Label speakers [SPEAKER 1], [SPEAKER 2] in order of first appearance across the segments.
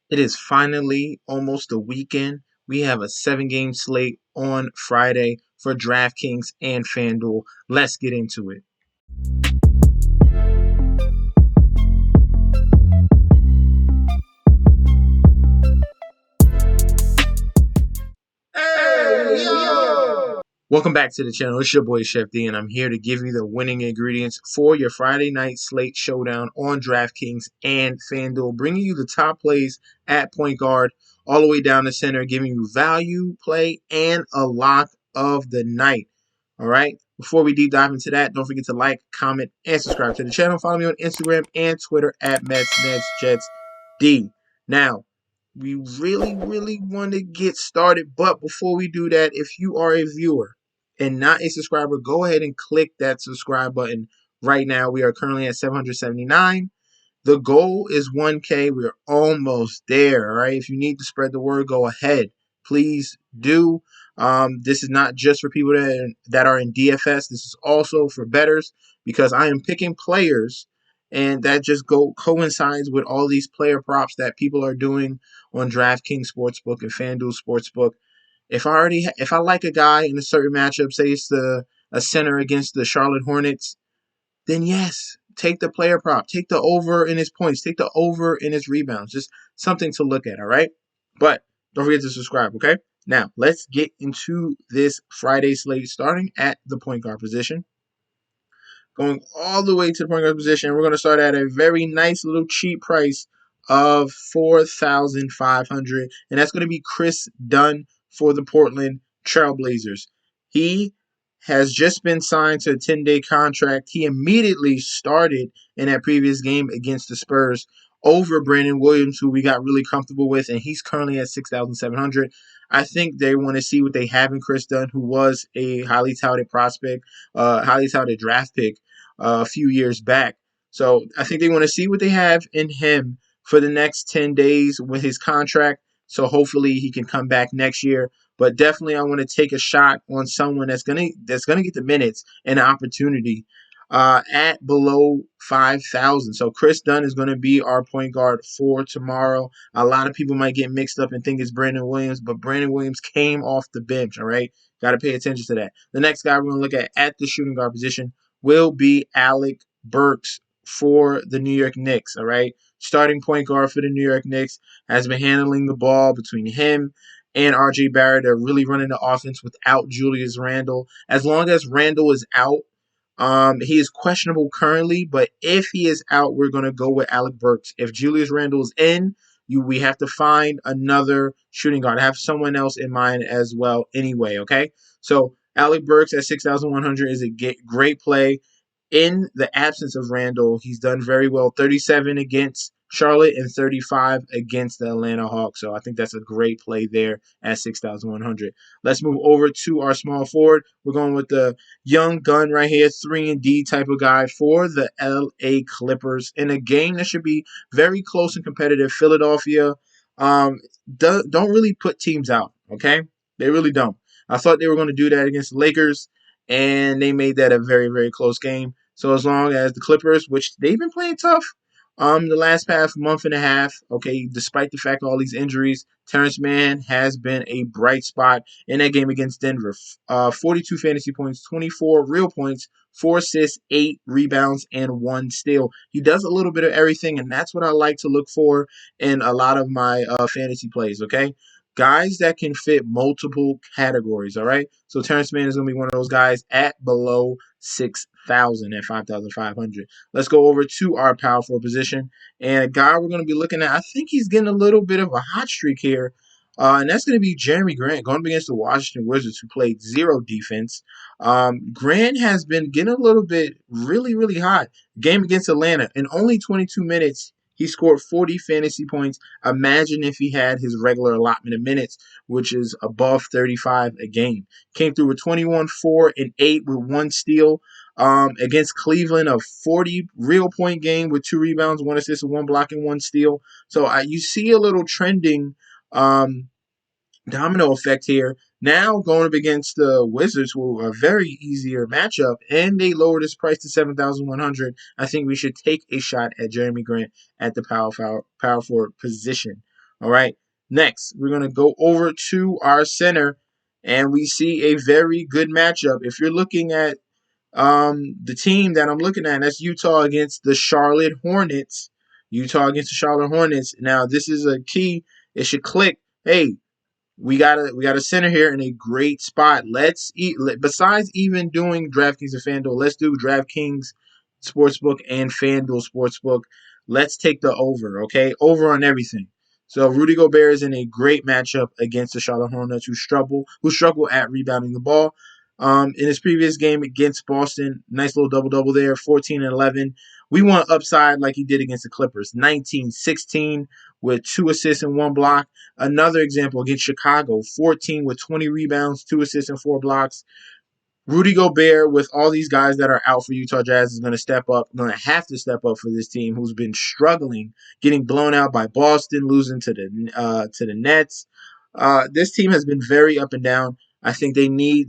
[SPEAKER 1] It is finally almost the weekend. We have a 7-game slate on Friday for DraftKings and Fanduel. Let's get into it. Hey, yo! Welcome back to the channel. It's your boy Chef D, and I'm here to give you the winning ingredients for your Friday night slate showdown on DraftKings and FanDuel, bringing you the top plays at point guard all the way down the center, giving you value, play, and a lock of the night. All right. Before we deep dive into that, don't forget to like, comment, and subscribe to the channel. Follow me on Instagram and Twitter at MetsNetsJetsD. Now, we really want to get started, but before we do that, if you are a viewer and not a subscriber, go ahead and click that subscribe button right now. We are currently at 779. The goal is 1K. We're almost there. All right. If you need to spread the word, go ahead. Please do. This is not just for people that are in DFS. This is also for bettors, because I am picking players, and that just coincides with all these player props that people are doing on DraftKings Sportsbook and FanDuel Sportsbook. If I like a guy in a certain matchup, say it's a center against the Charlotte Hornets, then yes, take the player prop, take the over in his points, take the over in his rebounds. Just something to look at, all right? But don't forget to subscribe, okay? Now, let's get into this Friday slate, starting at the point guard position. Going all the way to the point guard position, we're going to start at a very nice little cheap price of $4,500, and that's going to be Chris Dunn for the Portland Trailblazers. He has just been signed to a 10-day contract. He immediately started in that previous game against the Spurs over Brandon Williams, who we got really comfortable with, and he's currently at 6,700. I think they want to see what they have in Chris Dunn, who was a highly touted prospect, highly touted draft pick a few years back. So I think they want to see what they have in him for the next 10 days with his contract. So hopefully he can come back next year. But definitely I want to take a shot on someone that's gonna get the minutes and the opportunity at below 5,000. So Chris Dunn is going to be our point guard for tomorrow. A lot of people might get mixed up and think it's Brandon Williams, but Brandon Williams came off the bench, all right? Got to pay attention to that. The next guy we're going to look at the shooting guard position will be ALEC BURKS for the New York Knicks, all right? Starting point guard for the New York Knicks, has been handling the ball between him and RJ Barrett. They're really running the offense without Julius Randle. As long as Randle is out, he is questionable currently, but if he is out, we're going to go with ALEC BURKS. If Julius Randle is in, we have to find another shooting guard. I have someone else in mind as well anyway, okay? So ALEC BURKS at 6,100 is a great play. In the absence of Randle, he's done very well. 37 against Charlotte and 35 against the Atlanta Hawks. So I think that's a great play there at 6,100. Let's move over to our small forward. We're going with the young gun right here, 3-and-D type of guy for the LA Clippers in a game that should be very close and competitive. Philadelphia don't really put teams out, okay? They really don't. I thought they were going to do that against the Lakers, and they made that a very close game. So as long as the Clippers, which they've been playing tough the last past month and a half, okay, despite the fact of all these injuries, Terrence Mann has been a bright spot in that game against Denver. 42 fantasy points, 24 real points, 4 assists, 8 rebounds, and 1 steal. He does a little bit of everything, and that's what I like to look for in a lot of my fantasy plays, okay? Guys that can fit multiple categories, all right? So Terrence Mann is going to be one of those guys at below 6,000 at 5,500. Let's go over to our power forward position. And a guy we're going to be looking at, I think he's getting a little bit of a hot streak here. And that's going to be JERAMI Grant going up against the Washington Wizards, who played zero defense. Grant has been getting a little bit really hot. Game against Atlanta, in only 22 minutes, he scored 40 fantasy points. Imagine if he had his regular allotment of minutes, which is above 35 a game. Came through with 21, 4, and 8 with 1 steal. Against Cleveland, a 40 real point game with 2 rebounds, 1 assist, 1 block, and 1 steal. So you see a little trending domino effect here. Now going up against the Wizards, who are a very easier matchup, and they lowered his price to 7,100. I think we should take a shot at JERAMI Grant at the power forward position. All right. Next, we're going to go over to our center, and we see a very good matchup. If you're looking at the team that I'm looking at, that's Utah against the Charlotte Hornets. Utah against the Charlotte Hornets. Now, this is a key. It should click. Hey, we got a center here in a great spot. Besides even doing DraftKings and FanDuel, let's do DraftKings Sportsbook and FanDuel Sportsbook. Let's take the over, okay? Over on everything. So Rudy Gobert is in a great matchup against the Charlotte Hornets, who struggle at rebounding the ball. In his previous game against Boston, nice little double-double there, 14 and 11. We want upside like he did against the Clippers, 19-16 with 2 assists and 1 block. Another example against Chicago, 14 with 20 rebounds, 2 assists and 4 blocks. Rudy Gobert, with all these guys that are out for Utah Jazz, is going to step up, going to have to step up for this team who's been struggling, getting blown out by Boston, losing to the Nets. This team has been very up and down. I think they need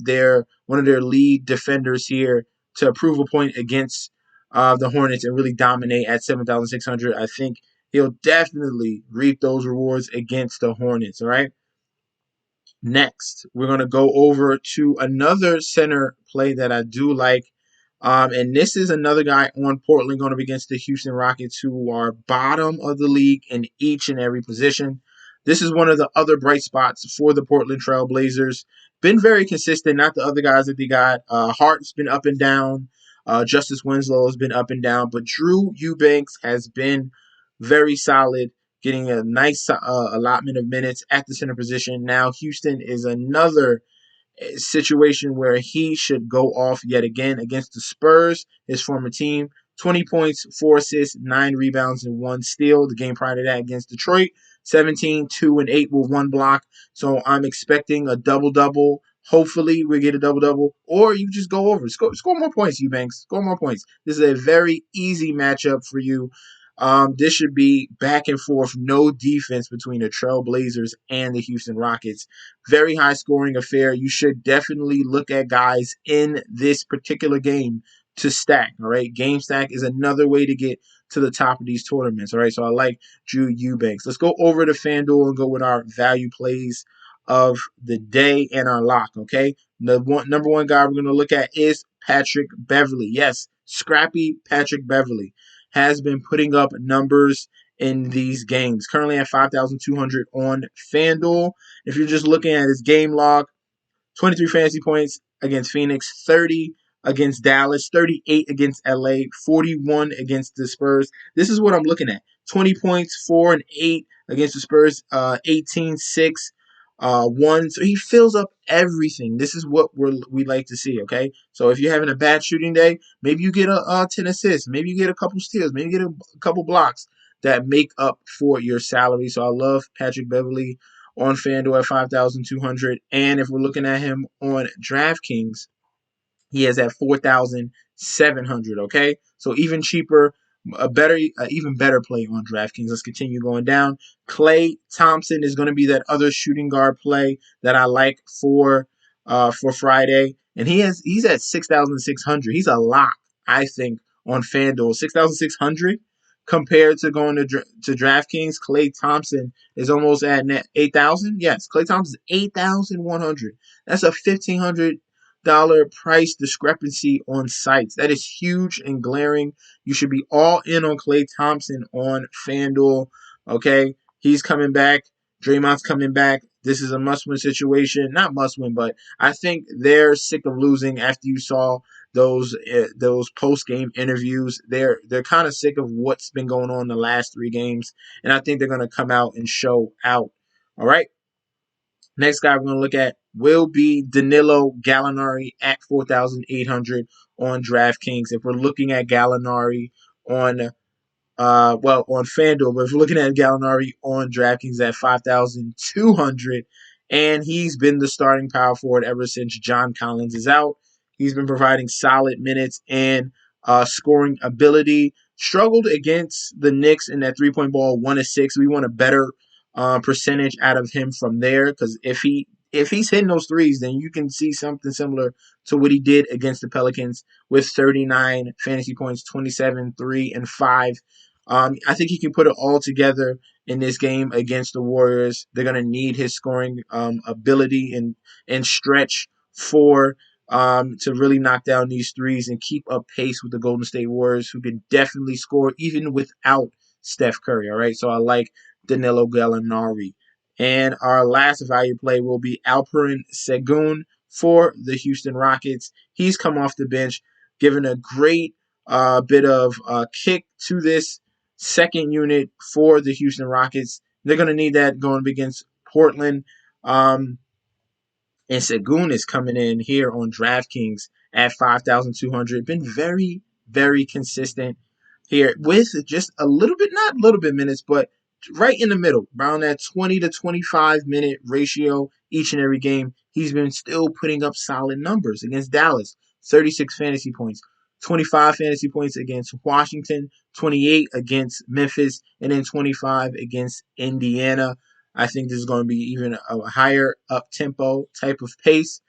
[SPEAKER 1] one of their lead defenders here to prove a point against the Hornets and really dominate at 7,600. I think he'll definitely reap those rewards against the Hornets. All right. Next, we're going to go over to another center play that I do like. And this is another guy on Portland going up against the Houston Rockets, who are bottom of the league in each and every position. This is one of the other bright spots for the Portland Trail Blazers. Been very consistent, not the other guys that they got. Hart's been up and down. Justice Winslow has been up and down. But Drew Eubanks has been very solid, getting a nice allotment of minutes at the center position. Now Houston is another situation where he should go off yet again against the Spurs, his former team. 20 points, 4 assists, 9 rebounds, and 1 steal. The game prior to that against Detroit, 17, 2, and 8 with 1 block. So I'm expecting a double-double. Hopefully we get a double-double. Or you just go over. Score more points, Eubanks. Score more points. This is a very easy matchup for you. This should be back and forth, no defense between the Trail Blazers and the Houston Rockets. Very high scoring affair. You should definitely look at guys in this particular game to stack. All right. Game stack is another way to get to the top of these tournaments. All right. So I like Drew Eubanks. Let's go over to FanDuel and go with our value plays of the day and our lock. Okay. The number one guy we're going to look at is Patrick Beverley. Yes, scrappy Patrick Beverley has been putting up numbers in these games. Currently at 5,200 on FanDuel. If you're just looking at his game log, 23 fantasy points against Phoenix, 30 against Dallas, 38 against LA, 41 against the Spurs. This is what I'm looking at. 20 points, 4 and 8 against the Spurs, 18, 6, 1. So he fills up everything. This is what we like to see, okay? So if you're having a bad shooting day, maybe you get a 10 assists, maybe you get a couple steals, maybe you get a couple blocks that make up for your salary. So I love Patrick Beverley on FanDuel at 5,200. And if we're looking at him on DraftKings, he is at 4,700. Okay, so even cheaper, even better play on DraftKings. Let's continue going down. Klay Thompson is going to be that other shooting guard play that I like for Friday, and he's at 6,600. He's a lock, I think, on FanDuel. 6,600 compared to going to DraftKings. Klay Thompson is almost at 8,000. Yes, Klay Thompson is 8,100. That's a $1,500 price discrepancy on sites. That is huge and glaring. You should be all in on Klay Thompson on FanDuel. Okay, he's coming back. Draymond's coming back. This is a must-win situation. Not must-win, but I think they're sick of losing after you saw those post-game interviews. They're kind of sick of what's been going on the last 3 games, and I think they're going to come out and show out. All right. Next guy we're going to look at will be Danilo Gallinari at 4,800 on DraftKings. If we're looking at Gallinari on on FanDuel, but if we're looking at Gallinari on DraftKings at 5,200, and he's been the starting power forward ever since John Collins is out. He's been providing solid minutes and scoring ability. Struggled against the Knicks in that 3-point ball, 1 of 6. We want a better percentage out of him from there, because if he's hitting those threes, then you can see something similar to what he did against the Pelicans with 39 fantasy points, 27, 3, and 5 I think he can put it all together in this game against the Warriors. They're going to need his scoring ability and stretch to really knock down these threes and keep up pace with the Golden State Warriors, who can definitely score even without Steph Curry. All right, so I like Danilo Gallinari. And our last value play will be Alperen Sengun for the Houston Rockets. He's come off the bench, giving a great bit of kick to this second unit for the Houston Rockets. They're going to need that going up against Portland. And Sengun is coming in here on DraftKings at 5,200. Been very, very consistent here with just a little bit, not a little bit minutes, but right in the middle, around that 20 to 25 minute ratio each and every game. He's been still putting up solid numbers against Dallas, 36 fantasy points, 25 fantasy points against Washington, 28 against Memphis, and then 25 against Indiana. I think this is going to be even a higher up-tempo type of pace.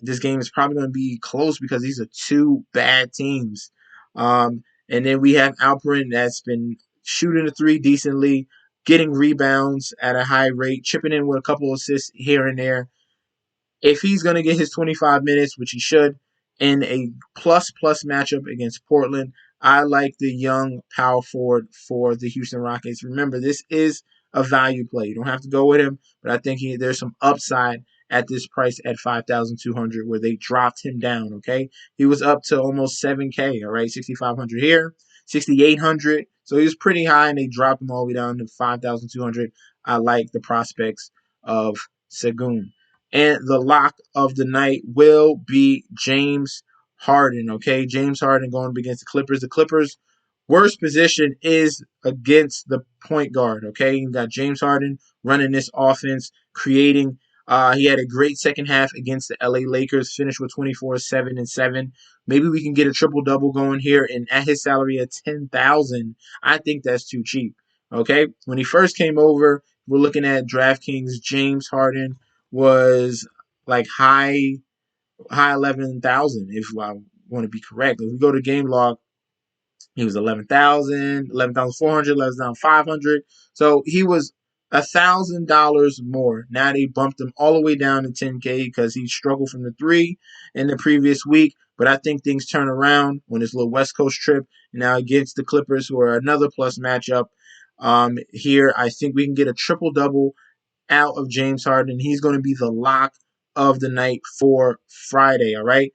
[SPEAKER 1] This game is probably going to be close because these are two bad teams. And then we have Alperen that's been shooting the three decently, getting rebounds at a high rate, chipping in with a couple of assists here and there. If he's going to get his 25 minutes, which he should, in a plus matchup against Portland, I like the young power forward for the Houston Rockets. Remember, this is a value play. You don't have to go with him, but I think there's some upside at this price at 5,200 where they dropped him down, okay? He was up to almost 7K, all right? 6,500 here, 6,800. So he was pretty high, and they dropped him all the way down to 5,200. I like the prospects of Sengun. And the lock of the night will be James Harden, okay? James Harden going up against the Clippers. The Clippers' worst position is against the point guard, okay? You got James Harden running this offense, creating. He had a great second half against the LA Lakers, finished with 24, 7, and 7. Maybe we can get a triple-double going here. And at his salary at $10,000, I think that's too cheap, okay? When he first came over, we're looking at DraftKings, James Harden was like high 11,000 if I want to be correct. If we go to game log, he was 11,000, 11,400, 11,500. So he was $1,000 more. Now they bumped him all the way down to 10K because he struggled from the three in the previous week. But I think things turn around on his little West Coast trip. Now against the Clippers, who are another plus matchup. Here, I think we can get a triple-double out of James Harden. He's going to be the lock of the night for Friday, all right?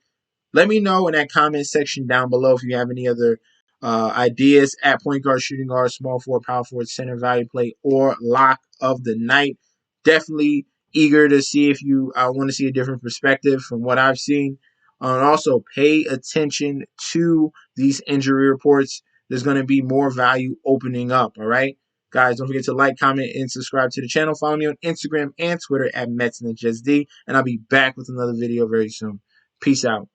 [SPEAKER 1] Let me know in that comment section down below if you have any other ideas at point guard, shooting guard, small forward, power forward, center, value play, or lock of the night. Definitely eager to see if you want to see a different perspective from what I've seen. And also pay attention to these injury reports. There's going to be more value opening up, all right? Guys, don't forget to like, comment, and subscribe to the channel. Follow me on Instagram and Twitter at MetsNetJustD, and I'll be back with another video very soon. Peace out.